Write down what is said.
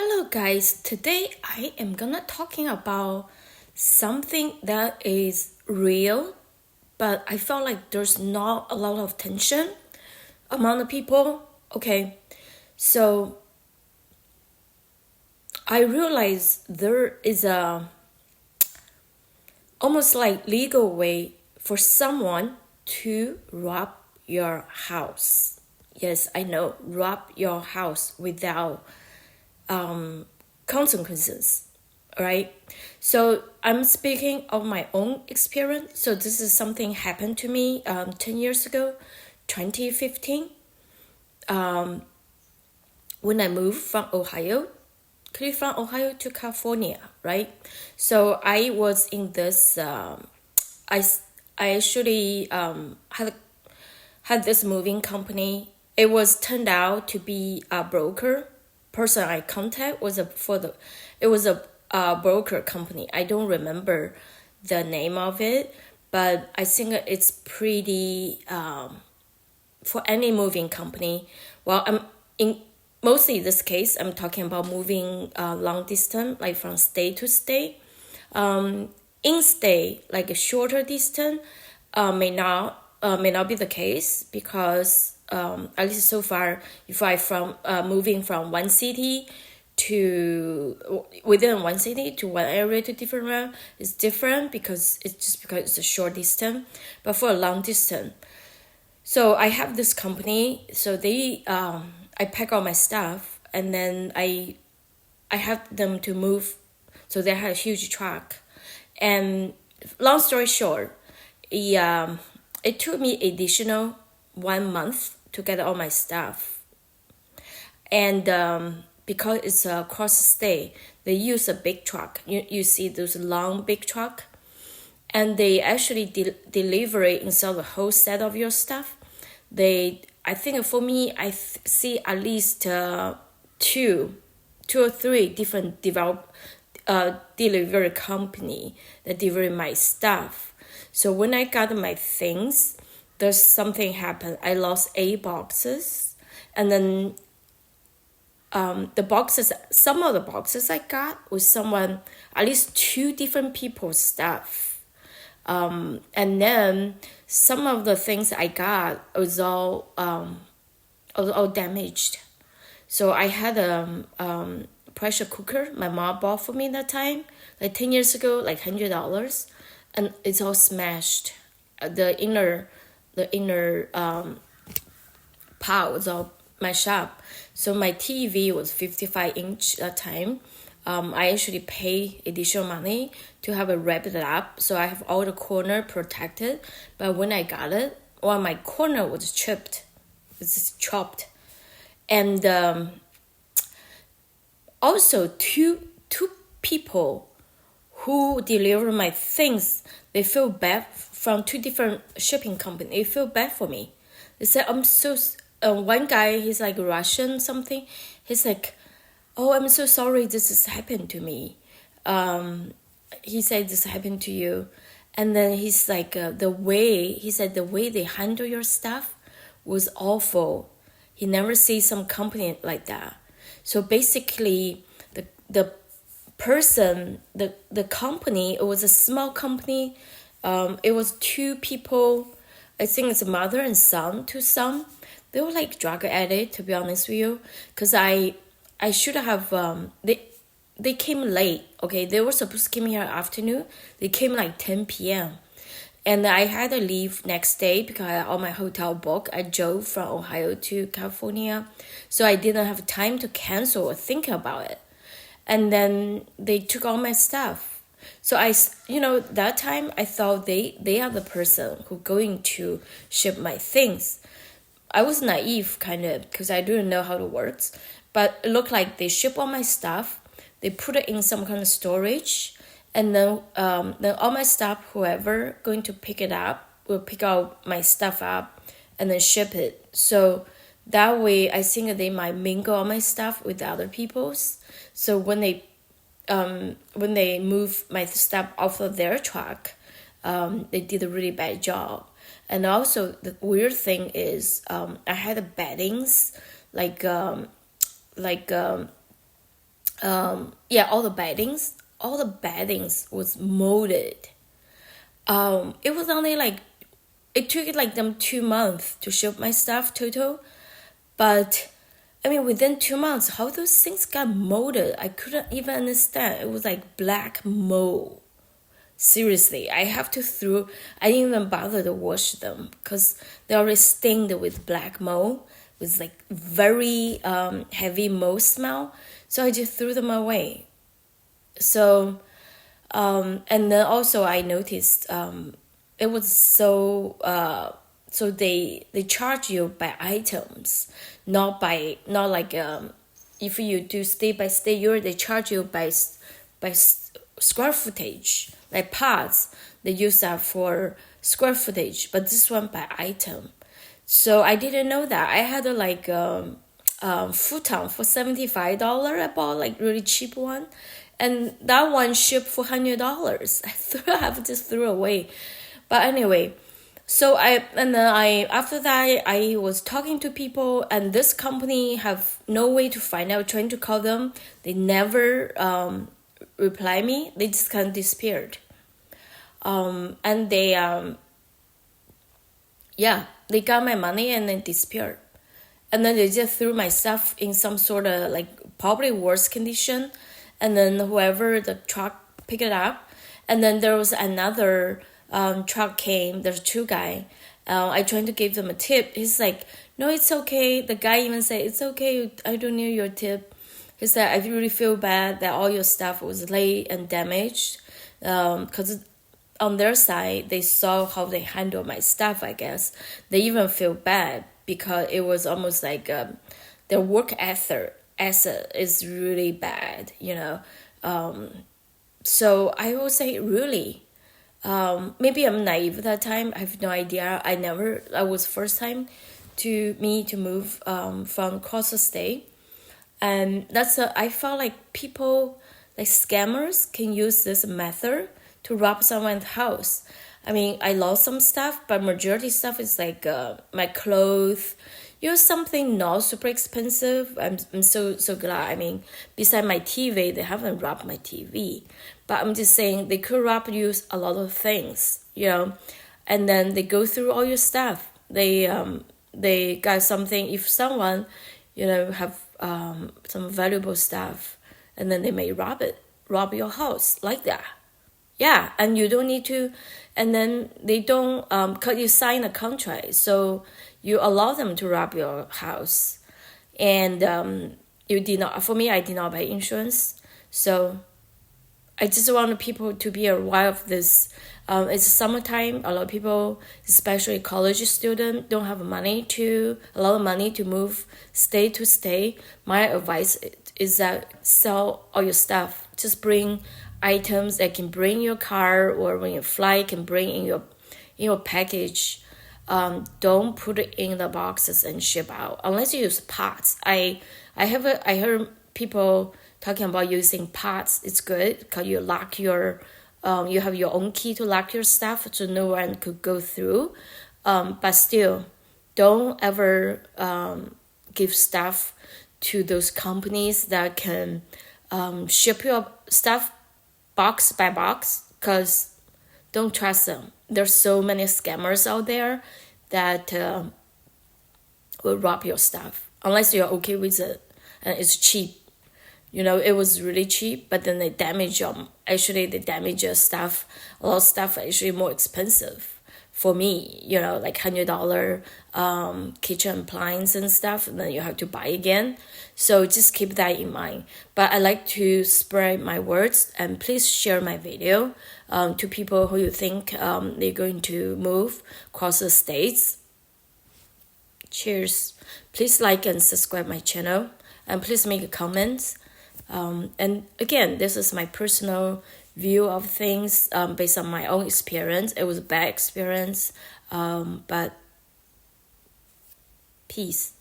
Hello guys, today I am gonna talking about something that is real, but I felt like there's not a lot of tension among the people. Okay, so I realize there is a almost like legal way for someone to rob your house. Yes, I know, rob your house without consequences, right? So I'm speaking of my own experience. So this is something happened to me 10 years ago, 2015, when I moved from Ohio to California, right? So I was in this, I, I actually had this moving company. It was turned out to be a broker. Person I contact was a broker company. I don't remember the name of it, but I think it's pretty for any moving company. Well, I'm in mostly this case. I'm talking about moving long distance, like from state to state. In state, like a shorter distance, may not be the case because at least so far, if I from moving from one city to within one city to one area to different area is different because it's a short distance. But for a long distance, so I have this company. So they I pack all my stuff and then I have them to move. So they had a huge truck, and long story short, it took me additional 1 month to get all my stuff. And because it's a cross state, they use a big truck. You see those long big truck, and they actually deliver it instead of the whole set of your stuff. I think for me, see at least two or three different delivery company that deliver my stuff. So when I got my things, there's something happened. I lost 8 boxes, and then some of the boxes I got was someone, at least two different people's stuff. And then some of the things I got was all damaged. So I had a pressure cooker my mom bought for me that time, like 10 years ago, like $100, and it's all smashed. The inner part was all mashed up. So my TV was 55-inch that time. I actually pay additional money to have it wrapped up, so I have all the corner protected. But when I got it, my corner was chipped. It's chopped, and also two people who deliver my things, they feel bad from two different shipping companies. They feel bad for me. They said, I'm so, one guy, he's like Russian something. He's like, oh, I'm so sorry this has happened to me. He said this happened to you. And then he's like, the way they handle your stuff was awful. He never sees some company like that. So basically, the person, the company, it was a small company. It was two people. I think it's a mother and son to some. They were like drug addict, to be honest with you. Because I should have, they came late, okay? They were supposed to come here afternoon. They came like 10 p.m. And I had to leave next day because I had all my hotel booked. I drove from Ohio to California. So I didn't have time to cancel or think about it. And then they took all my stuff. So that time I thought they are the person who going to ship my things. I was naive kind of because I didn't know how it works. But it looked like they ship all my stuff. They put it in some kind of storage. And then all my stuff, whoever going to pick it up, will pick out my stuff up and then ship it. So that way, I think they might mingle all my stuff with other people's. So when they move my stuff off of their truck, they did a really bad job. And also the weird thing is, I had beddings like all the beddings was molded. It was only like, it took like them 2 months to ship my stuff total, but I mean, within 2 months, how those things got molded, I couldn't even understand. It was like black mold. Seriously, I didn't even bother to wash them because they already stained with black mold, with like very heavy mold smell. So I just threw them away. So, and then also I noticed it was so they charge you by items, not like if you do stay by stay, they charge you by square footage, like pots they use that for square footage, but this one by item. So I didn't know that. I had a like futon for $75. I bought like really cheap one, and that one shipped for $100. I just threw away. But anyway, so after that I was talking to people, and this company have no way to find out. Trying to call them, they never reply me. They just kind of disappeared. And they they got my money and then disappeared. And then they just threw my stuff in some sort of like probably worse condition. And then whoever the truck picked it up, and then there was another truck came. There's two guy. I tried to give them a tip. He's like, no, it's okay. The guy even said, it's okay. I don't need your tip. He said, I really feel bad that all your stuff was late and damaged. Because on their side, they saw how they handle my stuff, I guess. They even feel bad because it was almost like their work ethic is really bad, So I will say, really, maybe I'm naive at that time. I have no idea. I was first time to move from across the state. And I felt like people, like scammers, can use this method to rob someone's house. I mean, I lost some stuff, but majority stuff is like my clothes, something not super expensive. I'm so glad. I mean, beside my TV, they haven't robbed my TV, but I'm just saying they could rob you a lot of things, and then they go through all your stuff. They got something. If someone, have some valuable stuff, and then they may rob your house like that. Yeah, and you don't need to, and then they don't, cause you sign a contract, so you allow them to rob your house, and you did not. For me, I did not buy insurance, so I just want people to be aware of this. It's summertime. A lot of people, especially college students, don't have a lot of money to move state to state. My advice is that sell all your stuff. Just bring items that can bring your car, or when you fly, can bring in your package. Don't put it in the boxes and ship out unless you use pots. I heard people talking about using pots. It's good because you lock your you have your own key to lock your stuff, so no one could go through. But still, don't ever give stuff to those companies that can ship your stuff box by box, because don't trust them. There's so many scammers out there that will rob your stuff unless you're okay with it and it's cheap. It was really cheap, but then they damage them. Actually, they damage your stuff. A lot of stuff are actually more expensive for me, like $100 kitchen appliance and stuff, and then you have to buy again. So just keep that in mind. But I like to spread my words, and please share my video to people who you think they're going to move across the states. Cheers. Please like and subscribe my channel, and please make a comment. And again, this is my personal view of things based on my own experience. It was a bad experience, but peace.